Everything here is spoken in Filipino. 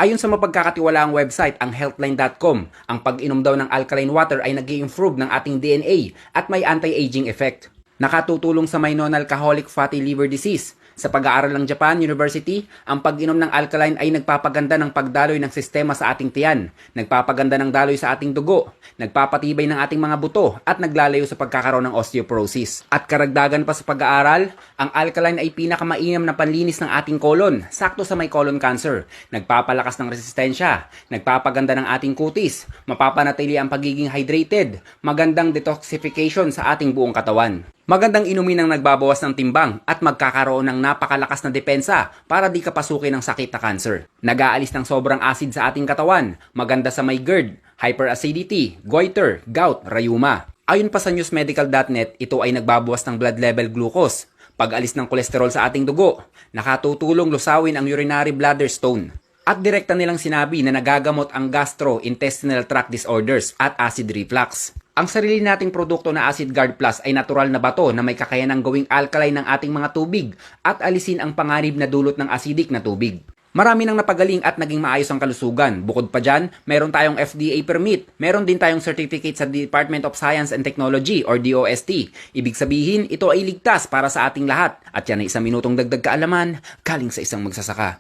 Ayon sa mapagkakatiwalaang website ang healthline.com, ang pag-inom daw ng alkaline water ay nag-i-improve ng ating DNA at may anti-aging effect. Nakatutulong sa may non-alcoholic fatty liver disease. Sa pag-aaral ng Japan University, ang pag-inom ng alkaline ay nagpapaganda ng pagdaloy ng sistema sa ating tiyan, nagpapaganda ng daloy sa ating dugo, nagpapatibay ng ating mga buto at naglalayo sa pagkakaroon ng osteoporosis. At karagdagan pa sa pag-aaral, ang alkaline ay pinakamainam na panlinis ng ating kolon, sakto sa may colon cancer, nagpapalakas ng resistensya, nagpapaganda ng ating kutis, mapapanatili ang pagiging hydrated, magandang detoxification sa ating buong katawan. Magandang inumin ng nagbabawas ng timbang at magkakaroon ng napakalakas na depensa para di ka pasukin ng sakit na cancer. Nag-aalis ng sobrang acid sa ating katawan, maganda sa may GERD, hyperacidity, goiter, gout, rayuma. Ayon pa sa newsmedical.net, ito ay nagbabawas ng blood level glucose, pag-alis ng kolesterol sa ating dugo, nakatutulong lusawin ang urinary bladder stone. At direkta nilang sinabi na nagagamot ang gastrointestinal tract disorders at acid reflux. Ang sarili nating produkto na Acid Guard Plus ay natural na bato na may kakayanang gawing alkaline ng ating mga tubig at alisin ang panganib na dulot ng acidic na tubig. Marami nang napagaling at naging maayos ang kalusugan. Bukod pa dyan, meron tayong FDA permit. Meron din tayong certificate sa Department of Science and Technology or DOST. Ibig sabihin, ito ay ligtas para sa ating lahat. At yan ay isang minutong dagdag kaalaman galing sa isang magsasaka.